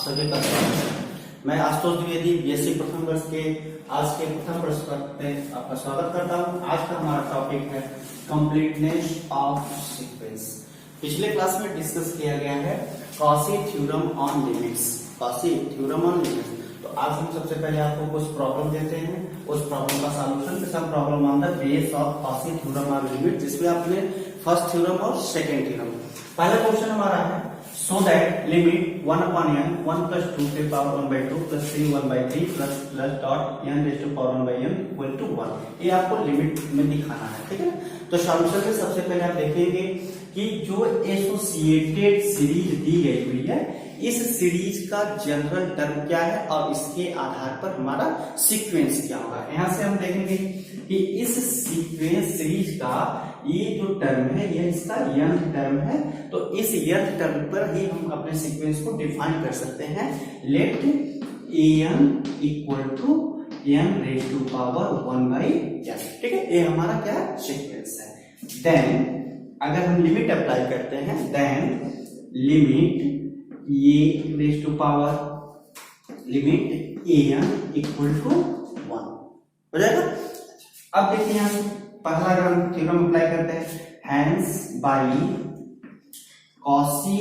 सभी का स्वागत है। मैं आशुतोष द्विवेदी बीएससी प्रथम वर्ष के आज के प्रथम प्रश्न में आपका स्वागत करता हूं। आज का हमारा टॉपिक है कंप्लीटनेस ऑफ सीक्वेंस। पिछले क्लास में डिस्कस किया गया है Cauchy theorem on limits. Cauchy theorem on limits. तो आज हम सबसे पहले आपको कुछ प्रॉब्लम देते हैं, उस प्रॉब्लम का सॉल्यूशन के साथ problem on the base of Cauchy theorem on limit, जिसमें आपने फर्स्ट थ्योरम और सेकंड थ्योरम। पहला क्वेश्चन हमारा है so that limit 1 upon n 1 plus 2 to the power 1 by 2 plus 3 1 by 3 plus dot n raised to power 1 by n equal to 1। ये आपको limit में दिखाना है, ठीक है। तो सॉल्यूशन में सबसे पहले आप देखेंगे कि जो एसोसिएटेड सीरीज दी गई हुई है, इस सीरीज का जनरल टर्म क्या है और इसके आधार पर हमारा सीक्वेंस क्या होगा। यहां से हम देखेंगे कि इस सीक्वेंस सीरीज का ये जो टर्म है यह इसका nth टर्म है। तो इस nth टर्म पर ही हम अपने सीक्वेंस को डिफाइन कर सकते हैं। Let an equal to n raise to power 1 by n, ठीक है। ये हमारा क्या सीक्वेंस है। देन अगर हम लिमिट अप्लाई करते हैं, देन लिमिट ये raise to power limit an equal to 1 हो जाएगा। अब देखिए यहाँ पहला अगर हम थ्योरम अप्लाई करते हैं, hence by Cauchy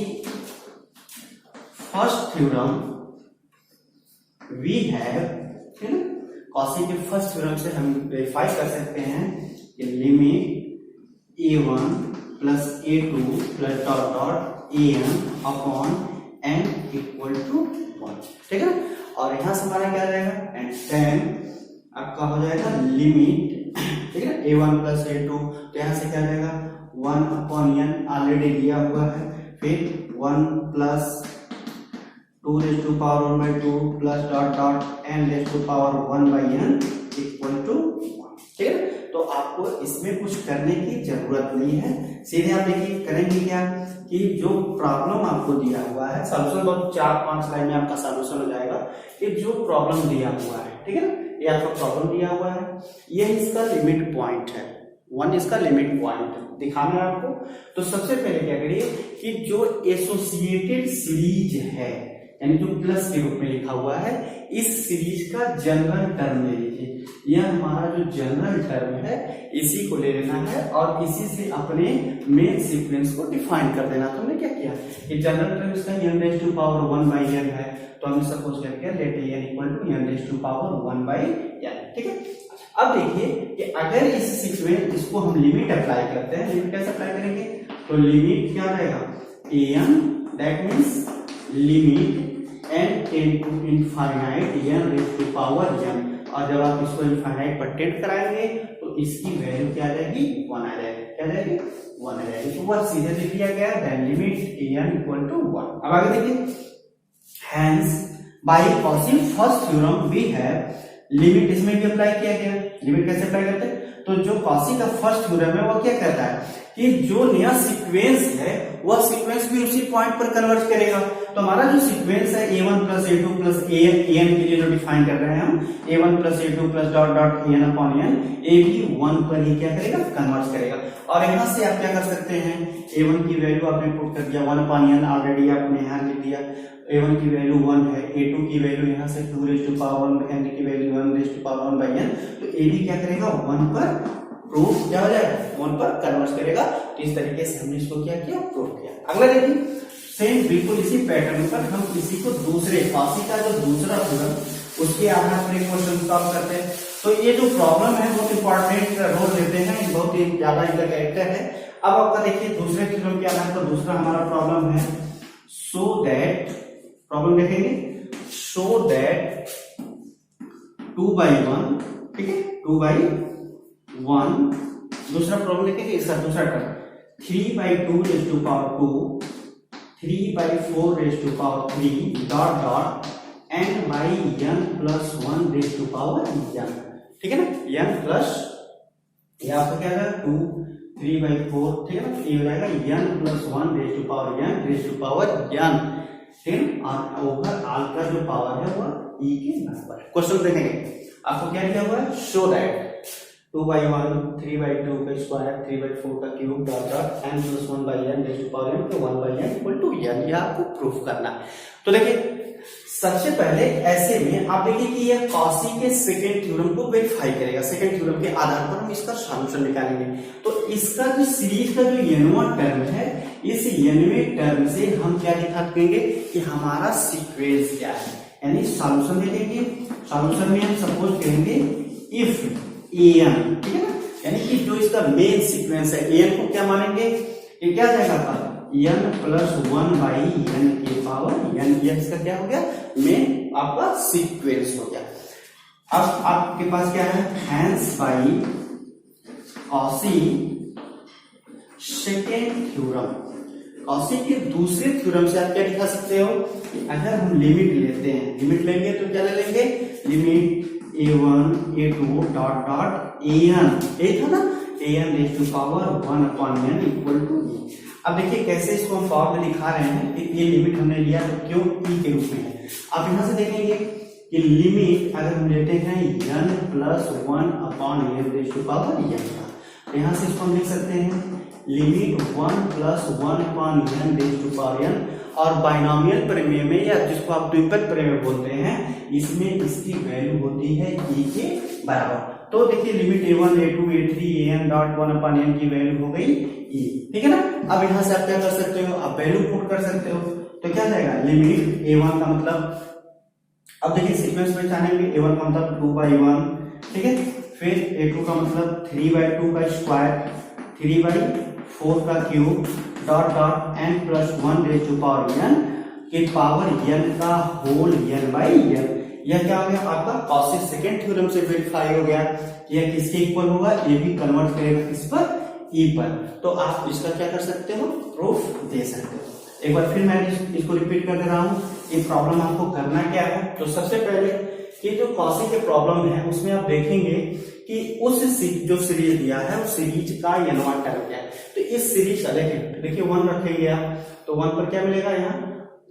first theorem we have, ठीक है। कॉची के फर्स्ट थ्योरम से हम वेरीफाई कर सकते हैं कि limit a1 plus a2 plus dot dot an upon n equal to 1, ठीक है। और यहां से हमारा क्या रहेगा, एंड देन आपका हो जाएगा लिमिट, ठीक है, a1 प्लस a2। तो यहां से क्या रहेगा 1 अपॉन n ऑलरेडी दिया हुआ है, फिर 1 plus 2 raise to power 1 by 2 plus dot dot n raise to power 1 by n equal to 1, ठीक है। तो आपको इसमें कुछ करने की जरूरत नहीं है, सीधे आप देखिए करेंगे क्या कि जो प्रॉब्लम आपको दिया हुआ है, सॉल्यूशन बहुत 4-5 लाइन में आपका सॉल्यूशन हो जाएगा कि जो प्रॉब्लम दिया हुआ है, ठीक है ना। ये आपका प्रॉब्लम दिया हुआ है, ये इसका लिमिट पॉइंट है 1, इसका लिमिट पॉइंट दिखाना है आपको। तो सबसे पहले क्या करिए कि जो एसोसिएटेड सीरीज है, यानी जो प्लस के रूप में लिखा हुआ है, इस सीरीज का जनरल टर्म ले लीजिए। यह हमारा जो जनरल टर्म है इसी को ले लेना है और इसी से अपने मेन सीक्वेंस को डिफाइन कर देना। तो हमने क्या किया कि जनरल टर्म इसका n raise to power 1 by n है, तो हमने सपोज करके let n equal to n raise to power 1 by n, ठीक है। अब देखिए कि अगर इस सीक्वेंस इसको हम लिमिट अप्लाई करते हैं, लिमिट कैसे अप्लाई करेंगे, तो लिमिट क्या रहेगा an, that means limit n tend to infinite n raise to power n। और जब आप इसको इनफाइनाइट पर टेंड कराएंगे तो इसकी वैल्यू क्या रहेगी 1 आ जाएगी, क्या रहेगी 1 आ जाएगी। तो वह सीधे लिख दिया गया, then limit an equal to 1। अब आगे देखिए, hence by Cauchy first theorem we have, limit इसमें भी अप्लाई किया गया। लिमिट कैसे अप्लाई करते हैं, तो जो कॉची का फर्स्ट थ्योरम है वो क्या कहता है कि जो नया सीक्वेंस है वह सीक्वेंस भी उसी पॉइंट पर कन्वर्ट करेगा। तो हमारा जो सीक्वेंस है a1 plus a2 plus an के लिए जो डिफाइन कर रहे हैं हम, a1 plus a2 plus dot dot an upon n, a भी 1 पर ही क्या करेगा कन्वर्ट करेगा। और यहां से आप क्या कर सकते हैं, a1 की वैल्यू आपने पुट कर दिया 1 अपॉन n, ऑलरेडी आपने यहां लिख दिया। a1 की वैल्यू 1 है, a2 की वैल्यू यहां से 2 रेज टू पावर 1, n की value 1 raise to power 1 by n। तो a भी क्या करेगा 1 पर प्रूफ क्या हो जाएगा 1 पर कन्वर्ट करेगा। तो इस तरीके से हमने इसको क्या किया, प्रूफ किया। अगला देखिए, सेम बिल्कुल इसी पैटर्न पर हम इसी को दूसरे कॉची का जो दूसरा थ्योरम उसके आधार पर एक क्वेश्चन सॉल्व करते हैं। तो ये जो प्रॉब्लम है बहुत इंपॉर्टेंट रोल लेते हैं, बहुत ही ज्यादा इनका कैरेक्टर है। अब आपका देखिए दूसरे थ्योरम के आधार पर दूसरा हमारा प्रॉब्लम है, सो दैट, प्रॉब्लम देखेंगे, सो दैट 2 बाई 1, ठीक है, 2 बाई 1। दूसरा प्रॉब्लम देखेंगे, इसका दूसरा term 3 by 2 raise to power 2, 3 by 4 raise to power 3 dot dot n by n plus 1 raise to power n, ठीक है ना। n प्लस ये आपका क्या है 2 3 बाई 4, ठीक है ना। ये हो जाएगा n plus 1 raise to power n raise to power n, ठीक है। और ओवर ऑल का जो पावर है वो e के नंबर। क्वेश्चन देखेंगे, आपको क्या दिया हुआ है, शो दैट 2 by 1 3 by 2 का स्क्वायर 3 by 4 का cube dot dot n + 1 by n raise to power n, तो 1 by n equal to n, ये आपको प्रूफ करना है। तो देखिए सबसे पहले ऐसे में आप देखिए कि यह कॉशी के सेकंड थ्योरम को वेरीफाई करेगा। सेकंड थ्योरम के आधार पर हम इसका सॉल्यूशन निकालेंगे। तो इसका जो सीरीज का जो n वां टर्म है, इस n वें टर्म से हम क्या दिखा देंगे कि हमारा सीक्वेंस क्या है, यानी सॉल्यूशन दे देंगे। सॉल्यूशन में हम सपोज करेंगे इफ an, ठीक है ना, यानी कि जो इसका मेन सीक्वेंस है an को क्या मानेंगे, ये क्या जाएगा था n प्लस 1 बाई n के पावर n, यह इसका क्या हो गया, मेन आपका सीक्वेंस हो गया। अब आपके पास क्या है, hence by Cauchy second theorem. Cauchy के दूसरे थ्योरम से आप क्या दिखा सकते हो कि अगर हम लिमिट लेते हैं, लिमिट लेंगे तो क्या ले लेंगे, limit a1 a2 dot dot an, ये था ना, an raise to power 1 upon n equal to e। अब देखिए कैसे इसको हम फॉर्म में दिखा रहे हैं कि ये लिमिट हमने लिया तो क्यों e के रूप में है। आप यहां से देखेंगे कि लिमिट अगर हम लेते हैं n plus 1 upon n raise to power n का, तो यहां से इसको हम लिख सकते हैं limit 1 plus 1 upon n raise to power n, और बाइनोमियल प्रमेय में या जिसको आप द्विपद प्रमेय बोलते हैं, इसमें इसकी वैल्यू होती है e के बराबर। तो देखिए limit a1 a2 a3 an dot 1 upon n की वैल्यू हो गई e, ठीक है ना। अब यहां से आप क्या कर सकते हो, आप वैल्यू पुट कर सकते हो, तो क्या जाएगा लिमिट a1 का मतलब, अब देखिए सीक्वेंस में जानेंगे, a1 का मतलब 2/1, ठीक है, फिर a2 का मतलब 3/2 का स्क्वायर, 3/4 का cube dot dot n plus 1 raise to power n के पावर n का होल n बाई n। यह क्या हो गया आपका कॉशी सेकंड थ्योरम से वेरीफाई हो गया। यह किसके इक्वल होगा, ये भी कन्वर्ट करेगा किस पर, e पर। तो आप इसका क्या कर सकते हो, प्रूफ दे सकते हो। एक बार फिर मैं इसको रिपीट कर दे रहा हूँ। ये प्रॉब्लम आपको करना क्या है, तो सबसे पहले कि जो कॉशी के प्रॉब्लम है उसमें आप देखेंगे कि उस जो सीरीज दिया है उस सीरीज का n वां टर्म क्या है। तो इस सीरीज का देखिए 1 रखेंगे आप, तो 1 पर क्या मिलेगा, यहाँ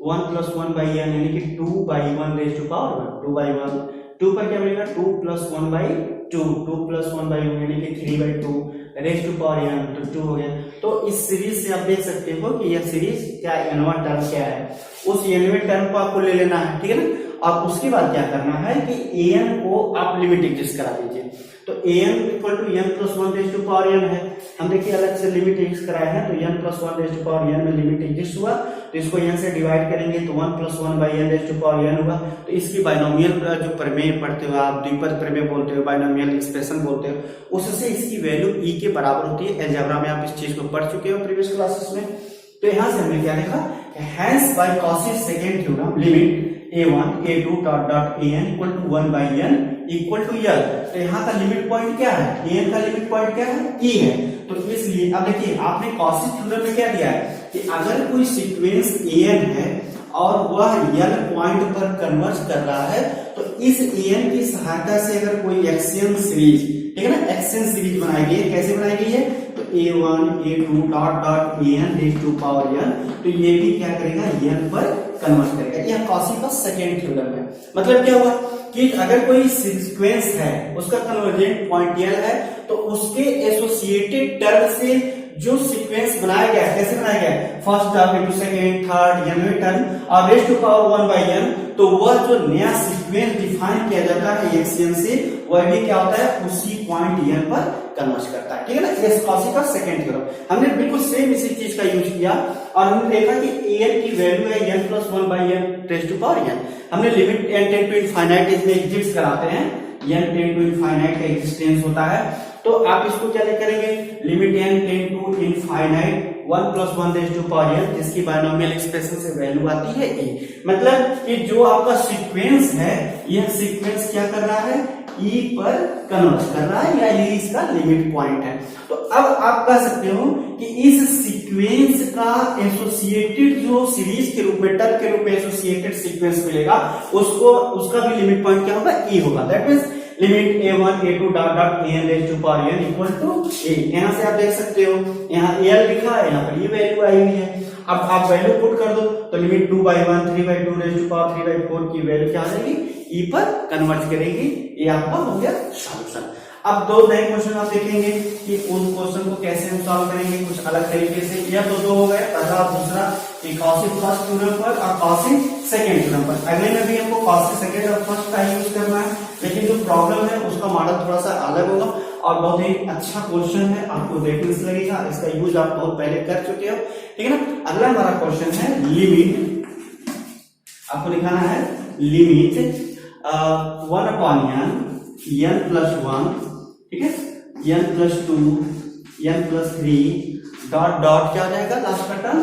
1 प्लस 1 बाई n यानी कि 2/1 रेज़ टू पावर 2/1। 2 पर क्या मिलेगा 2 प्लस 1/2, 2 प्लस 1/1 यानी कि 3/2 रेज़ टू पावर n, तो 2 हो गया। तो इस सीरीज से आप देख सकते हो कि यह सीरीज क्या n वां टर्म क्या है, उस n वें टर्म को आपको ले लेना है, ठीक है ना। और उसके बाद क्या करना है कि an को आप लिमिट एग्जिस्ट करा दीजिए। तो an equal to n plus 1 raise to power n है, हम देखिए अलग से लिमिट एग्जिस्ट कराए हैं, तो n plus 1 raise to power n में लिमिट एग्जिस्ट हुआ, तो इसको n से डिवाइड करेंगे तो 1 plus 1 by n raise to power n होगा। तो इसकी बाइनोमियल जो प्रमेय पढ़ते हो आप, द्विपद प्रमेय बोलते हो, बाइनोमियल एक्सप्रेशन बोलते हो, उससे इसकी वैल्यू e के बराबर होती है। अलजेब्रा में आप इस चीज को पढ़ चुके हो प्रीवियस क्लासेस में। तो यहां से हमने क्या लिखा, hence by Cauchy second theorem limit a1 a2 dot dot an equal to 1 by n equal to l। तो यहाँ का लिमिट पॉइंट क्या है, an का लिमिट पॉइंट क्या है, e है। तो इसलिए अब देखिए आपने कॉशी थ्योरम में क्या दिया है कि अगर कोई सीक्वेंस an है और वह l पॉइंट पर कन्वर्ज कर रहा है, तो इस an की सहायता से अगर कोई एक्सियल सीरीज, ठीक है ना, एक्सियल सीरीज बनाई गई है, कैसे बनाई गई है, तो a1 a2 dot dot an raise to power n, तो ये भी क्या करेगा, n पर कन्वर्ट करेगा। यह कॉशी का सेकेंड थ्योरम है। मतलब क्या हुआ कि अगर कोई सीक्वेंस है उसका कन्वर्जेंट पॉइंट l है, तो उसके एसोसिएटेड टर्म से जो सीक्वेंस बनाया गया है, कैसे बनाया गया है, first term into second third n term और raise to power 1 by n, तो वह जो नया सीक्वेंस डिफाइन किया जाता है एक्सियम से, वह भी क्या होता है, उसी पॉइंट n पर कन्वर्ज करता है, ठीक है ना। ये कॉशी का सेकंड थ्योरम, हमने बिल्कुल सेम इसी चीज का यूज किया और हमने देखा कि an की वैल्यू है n plus 1 by n raise to power n। हमने limit n tend to infinite इसमें एग्जिस्ट कराते हैं, n टेंड टू इनफाइनाइट का एग्जिस्टेंस होता है। तो आप इसको क्या करेंगे, limit n tend to infinite 1 plus 1 raise to power n, जिसकी बाइनोमियल एक्सप्रेशन से वैल्यू आती है e। मतलब कि जो आपका सीक्वेंस है, यह सीक्वेंस क्या कर रहा है, e पर कन्वर्ट कर रहा है, या ये इसका लिमिट पॉइंट है। तो अब आप कह सकते हो कि इस सीक्वेंस का एसोसिएटेड जो सीरीज के रूप में, टर्म के रूप में एसोसिएटेड सीक्वेंस मिलेगा, उसका भी लिमिट पॉइंट क्या होगा, e होगा। That means limit a1 a2 dot dot an raise to power n equal to a। यहां से आप देख सकते हो, यहाँ l लिखा है, यहाँ पर ये वैल्यू आई हुई है। अब आप वैल्यू पुट कर दो, तो लिमिट 2/1 3/2 रेज़ टू पावर 3/4 की वैल्यू क्या आ जाएगी, e पर कन्वर्ट करेगी। ये आपका हो गया सॉल्यूशन। अब दो नए क्वेश्चन आप देखेंगे कि उन क्वेश्चन को कैसे हम सॉल्व करेंगे कुछ अलग तरीके से। यह दो हो गए, पहला और दूसरा, कॉसी फर्स्ट थ्योरम पर और कॉसी सेकंड थ्योरम पर। अगले में भी हमको कॉसी सेकंड और फर्स्ट का यूज करना है, लेकिन जो प्रॉब्लम है उसका मॉडल थोड़ा सा अलग होगा और बहुत ही अच्छा क्वेश्चन है, आपको देखने से लगेगा इसका यूज आप बहुत पहले कर चुके हो, ठीक है ना। अगला हमारा क्वेश्चन है लिमिट, आपको दिखाना है लिमिट 1 upon n plus 1, ठीक है, n plus 2, n plus 3 dot dot क्या हो जाएगा लास्ट का term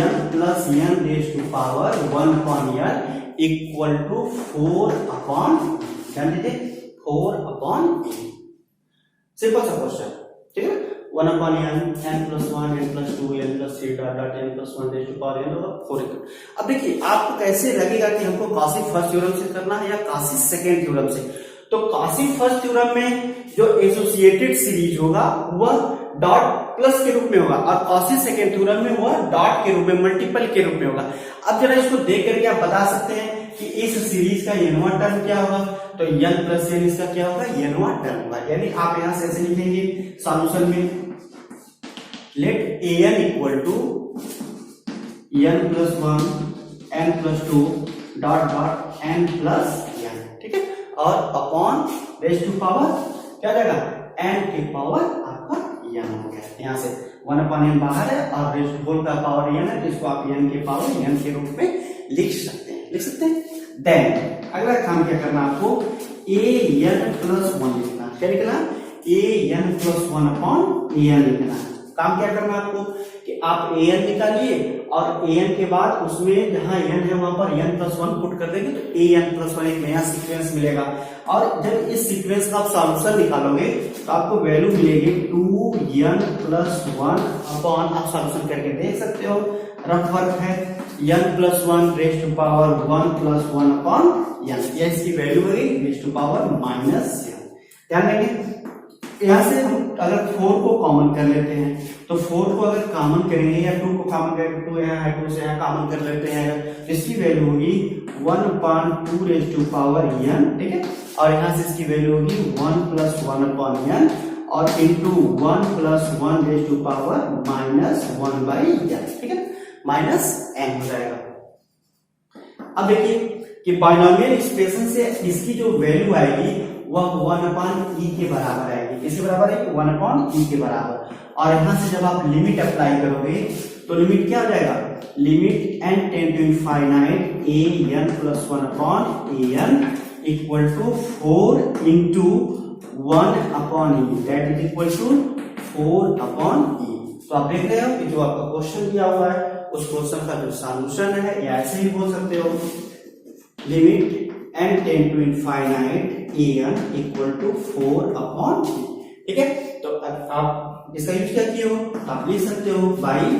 n plus n raised to power 1 upon n equal to 4 upon, क्या दीजिए 4 upon n। सिंपल सा क्वेश्चन, ठीक है, 1 upon n plus 1, n plus 2, n plus 3 dot dot n plus 1 raised to power n होगा 4। अब देखिए आपको कैसे लगेगा कि हमको कॉसी फर्स्ट थ्योरम से करना है या कॉसी सेकंड थ्योरम से। तो कॉसी फर्स्ट थ्योरम में जो एसोसिएटेड सीरीज होगा वह डॉट प्लस के रूप में होगा और कॉसी सेकंड थ्योरम में वह डॉट के रूप में, मल्टीपल के रूप में होगा। अब जरा इसको देख करके आप बता सकते हैं कि इस सीरीज का n वां टर्म क्या होगा, तो n प्लस n इसका क्या होगा n वां टर्म होगा। यानी आप यहां से ऐसे लिखेंगे सॉल्यूशन में, let an equal to n plus 1, n plus 2 dot dot n plus n, ठीक है, और अपॉन रेज टू पावर क्या जाएगा n के पावर आपका n हो गया। यहां से 1 अपॉन n बाहर है और रेज टू होल का पावर n है, तो इसको आप n के पावर n के रूप में लिख सकते हैं। देन अगला काम क्या करना आपको, an प्लस 1 लिखना, क्या लिखना an प्लस 1 अपॉन an लिखना। काम क्या करना आपको कि आप an निकालिए और an के बाद उसमें जहां n है वहां पर n प्लस 1 पुट कर देंगे तो an प्लस 1 एक नया सीक्वेंस मिलेगा। और जब इस सीक्वेंस का आप सॉल्यूशन निकालोगे तो आपको वैल्यू मिलेगी 2n प्लस 1 अपॉन, आप सॉल्यूशन करके देख सकते हो, रफ वर्क है n plus 1 raise to power 1 plus 1 upon n, यह इसकी वैल्यू होगी raise to power minus n। ध्यान देंगे यहां से हम अगर 4 को कॉमन कर लेते हैं तो 4 को अगर कॉमन करेंगे या 2 को कॉमन करेंगे, 2 यहाँ है 2 से यहाँ कॉमन कर लेते हैं, तो इसकी वैल्यू होगी 1 upon 2 raise to power n, ठीक है, और यहाँ से इसकी वैल्यू होगी 1 प्लस 1 अपॉन n और into 1 plus 1 raise to power minus 1 by n, ठीक है, माइनस n हो जाएगा। अब देखिए कि बाइनोमियल एक्सप्रेशन से इसकी जो वैल्यू आएगी वह 1 अपॉन e के बराबर आएगी। किसके बराबर आएगी 1 अपॉन e के बराबर। और यहां से जब आप लिमिट अप्लाई करोगे तो लिमिट क्या हो जाएगा, limit n tend to infinite a n plus 1 upon a n equal to 4 into 1 upon e, that is equal to 4 upon e। तो आप देख रहे हो कि जो आपका क्वेश्चन दिया हुआ है उस क्वेश्चन का जो सॉल्यूशन है या ऐसे ही बोल सकते हो, limit n tend to infinite a n equal to 4 upon e, ठीक है। तो आप इसका यूज क्या किए हो, आप लिख सकते हो by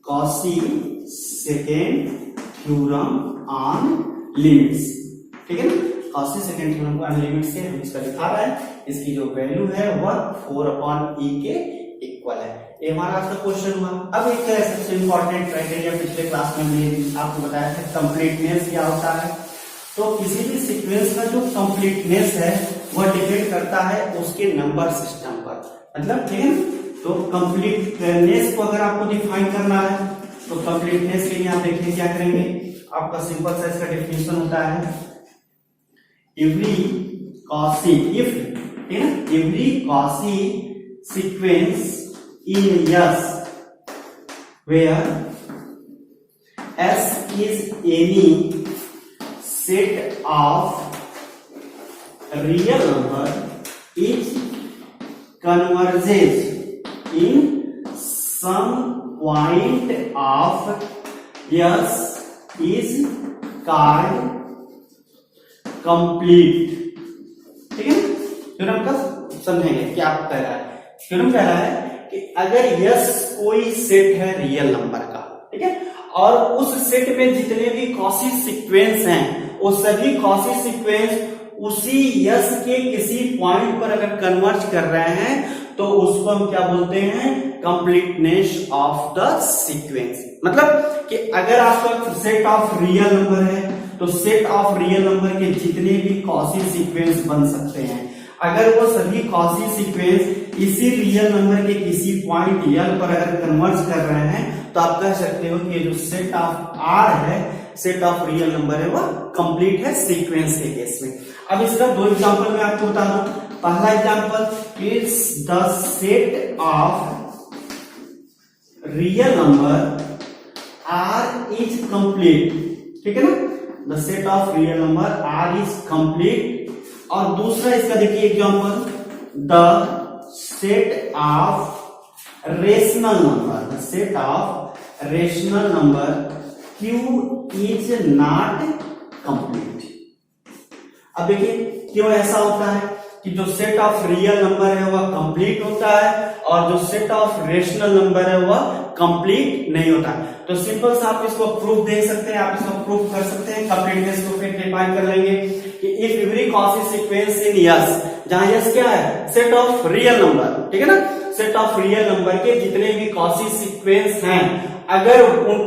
quasi second theorem on limits, ठीक है ना। Quasi second theorem on limits से हम इसका दिखा रहा है, इसकी जो वैल्यू है वह 4 अपॉन e के इक्वल है। ये हमारा आज का क्वेश्चन हुआ। अब एक सबसे इंपॉर्टेंट क्राइटेरिया पिछले क्लास में हमने आपको बताया था, कंप्लीटनेस क्या होता है। तो किसी भी सीक्वेंस का जो कंप्लीटनेस है वह डिपेंड करता है उसके नंबर सिस्टम पर, मतलब ठीक है। तो कंप्लीटनेस को अगर आपको डिफाइन करना है तो कंप्लीटनेस के लिए आप देखिए क्या करेंगे, आपका सिंपल सा इसका डेफिनेशन होता है एवरी कॉसी, इफ, ठीक है, every quasi sequence in S where S is any set of real number it converges in some point of S is called complete, ठीक है। थ्योरम का समझेंगे क्या कह रहा है। थ्योरम कह रहा है कि अगर यस कोई सेट है रियल नंबर का, ठीक है, और उस सेट में जितने भी कॉसी सीक्वेंस हैं वो सभी कॉसी सीक्वेंस उसी यस के किसी पॉइंट पर अगर कन्वर्ज कर रहे हैं तो उसको हम क्या बोलते हैं, कंप्लीटनेस ऑफ द सीक्वेंस। मतलब कि अगर आपका सेट ऑफ रियल नंबर है तो सेट ऑफ रियल नंबर के जितने भी कॉसी सीक्वेंस बन सकते हैं, अगर वो सभी कॉशी सीक्वेंस इसी रियल नंबर के किसी पॉइंट यल पर अगर कन्वर्ज कर रहे हैं तो आप कह सकते हो कि जो सेट ऑफ आर है, सेट ऑफ रियल नंबर है, वह कंप्लीट है सीक्वेंस के केस में। अब इसका दो एग्जांपल मैं आपको बता दूं। पहला example is the set of real number R is complete, ठीक है ना, the set of real number R is complete. और दूसरा इसका देखिए example, the set of rational number, the set of rational number Q is not complete. अब देखिए क्यों ऐसा होता है कि जो सेट ऑफ रियल नंबर है वह कंप्लीट होता है और जो सेट ऑफ रेशनल नंबर है वह कंप्लीट नहीं होता है। तो सिंपल सा आप इसको प्रूफ देख सकते हैं, आप इसको प्रूफ कर सकते हैं। कंप्लीटनेस को फिर डिफाइन कर लेंगे कि if every Cauchy sequence in yes, जहां यस क्या है, सेट ऑफ रियल नंबर, ठीक है ना, सेट ऑफ रियल नंबर के जितने भी कॉशी सीक्वेंस हैं अगर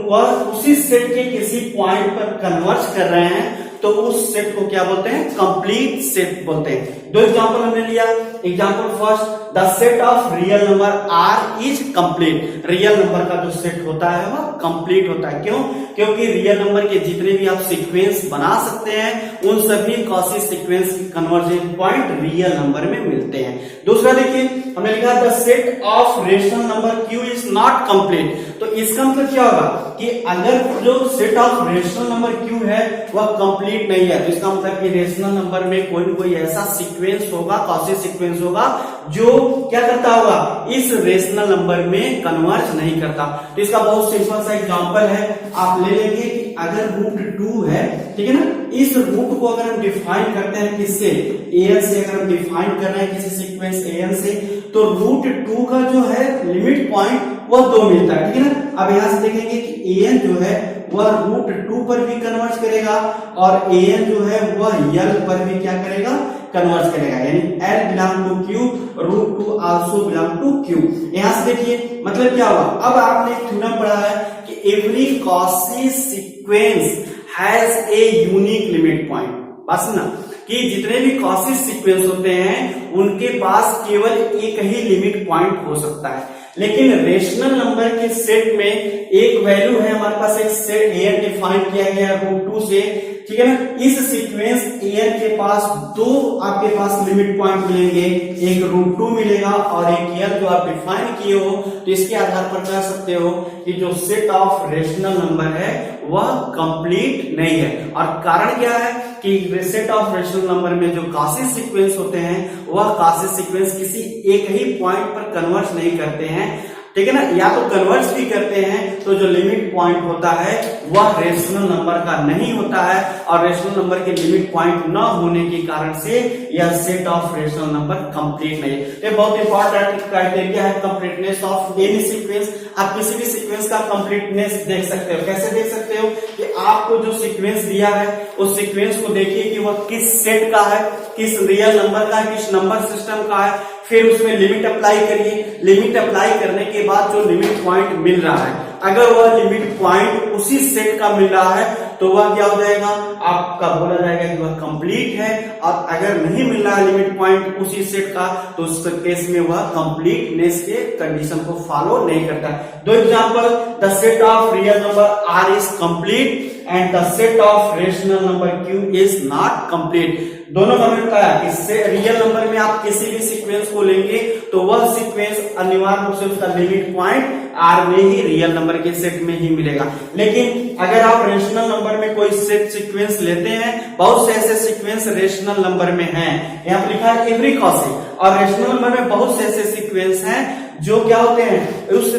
वह उसी सेट के किसी पॉइंट पर कन्वर्ज कर रहे हैं तो उस सेट को क्या बोलते हैं, कंप्लीट सेट बोलते हैं। दो एग्जांपल हमने लिया। Example first, the set of real number R is complete. Real number का जो सेट होता है वह कंप्लीट होता है। क्यों? क्योंकि रियल नंबर के जितने भी आप सीक्वेंस बना सकते हैं उन सभी कॉशी सीक्वेंस की कन्वर्जेंस पॉइंट रियल नंबर में मिलते हैं। दूसरा देखिए हमने लिखा the set of rational number Q is not complete. तो इसका मतलब क्या होगा कि अगर जो set of rational number Q है वह कंप्लीट नहीं है तो इसका मतलब कि रेशनल नंबर में कोई न कोई ऐसा सीक्वेंस होगा, कॉशी सीक्वेंस होगा जो क्या करता होगा, इस रेशनल नंबर में कन्वर्ज नहीं करता। तो इसका बहुत सिंपल सा एग्जांपल है, आप ले लेंगे कि अगर रूट 2 है, ठीक है ना, इस रूट को अगर हम डिफाइन करते हैं किससे, an से, अगर हम डिफाइन कर रहे हैं किसी सीक्वेंस an से, तो रूट 2 का जो है लिमिट पॉइंट वह 2 मिलता है, ठीक है ना। अब यहां से देखेंगे कि an जो है वह रूट 2 पर भी कन्वर्ज करेगा और an जो है वह यल पर भी क्या करेगा, कन्वर्ज करेगा, यानी L belong to Q, root 2 also belong to Q। यहां से देखिए मतलब क्या हुआ, अब आपने एक थ्योरम पढ़ा है कि every Cauchy sequence has a unique limit point. बस ना कि जितने भी कॉशी सीक्वेंस होते हैं उनके पास केवल एक ही लिमिट पॉइंट हो सकता है, लेकिन रेशनल नंबर के सेट में एक वैल्यू है, हमारे पास एक सेट an डिफाइन किया गया रूट 2 से, ठीक है ना। इस सीक्वेंस an के पास दो आपके पास लिमिट पॉइंट मिलेंगे, एक रूट 2 मिलेगा और एक यल जो आप डिफाइन किए हो। तो इसके आधार पर कह सकते हो कि जो सेट ऑफ रेशनल नंबर है वह कंप्लीट नहीं है। और कारण क्या है कि सेट ऑफ रेशनल नंबर में जो कॉशी सीक्वेंस होते हैं वह कॉशी सीक्वेंस किसी एक ही पॉइंट पर कन्वर्ज नहीं करते हैं, ठीक है ना, या तो कन्वर्ज भी करते हैं तो जो लिमिट पॉइंट होता है वह रेशनल नंबर का नहीं होता है और रेशनल नंबर के लिमिट पॉइंट न होने के कारण से यह set of rational number complete नहीं है। ये बहुत इंपॉर्टेंट क्राइटेरिया है कंप्लीटनेस ऑफ एनी सीक्वेंस। आप किसी भी सीक्वेंस का कंप्लीटनेस देख सकते हो। कैसे देख सकते हो कि आपको जो सीक्वेंस दिया है उस सीक्वेंस को देखिए कि वह किस सेट का है, किस रियल नंबर का है, किस नंबर सिस्टम का है, फिर उसमें लिमिट अप्लाई करिए। लिमिट अप्लाई करने के बाद जो लिमिट पॉइंट मिल रहा है, अगर वह लिमिट पॉइंट उसी सेट का मिल रहा है तो वह क्या हो जाएगा, आपका बोला जाएगा कि वह कंप्लीट है। और अगर नहीं मिल रहा है लिमिट पॉइंट उसी सेट का तो उस केस में वह कंप्लीटनेस के कंडीशन को फॉलो नहीं करता। दो example, the set of real number R is complete and the set of rational number Q is not complete. दोनों का मतलब क्या है कि रियल नंबर में आप किसी भी सीक्वेंस को लेंगे तो वह सीक्वेंस अनिवार्य रूप से उसका लिमिट पॉइंट आर में ही रियल नंबर के सेट में ही मिलेगा। लेकिन अगर आप रेशनल नंबर में कोई सेट सीक्वेंस लेते हैं, बहुत से ऐसे सीक्वेंस रेशनल नंबर में हैं, यहाँ पर लिखा है एवरी कॉशी, और रेशनल नंबर में बहुत से ऐसे सीक्वेंस हैं जो क्या होते हैं, उस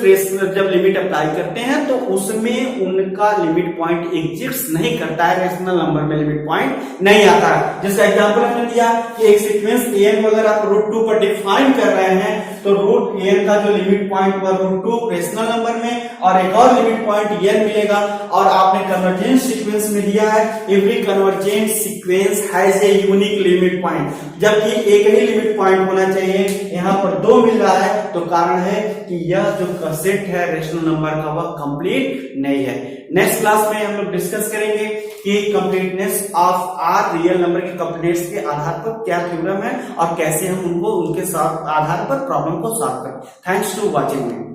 जब लिमिट अप्लाई करते हैं तो उसमें उनका लिमिट पॉइंट एग्जिस्ट नहीं करता है, रेशनल नंबर में लिमिट पॉइंट नहीं आता है। जैसे एग्जांपल हमने दिया कि एक सीक्वेंस an को अगर आप रूट 2 पर डिफाइन कर रहे हैं तो रूट an का जो लिमिट पॉइंट हुआ रूट 2 रेशनल नंबर में और एक और लिमिट पॉइंट n मिलेगा। और आपने कन्वर्जेंस सीक्वेंस में दिया है every convergent sequence has a unique limit point, जबकि एक ही लिमिट पॉइंट होना चाहिए, यहाँ पर 2 मिल रहा है। तो कारण है कि यह जो सेट है रेशनल नंबर का वह कंप्लीट नहीं है। नेक्स्ट क्लास में हम लोग डिस्कस करेंगे कि completeness of R real number के कंप्लीटनेस के आधार पर क्या थ्योरम है और कैसे हम उनके साथ आधार पर प्रॉब्लम को सॉल्व करें। Thanks to watching me.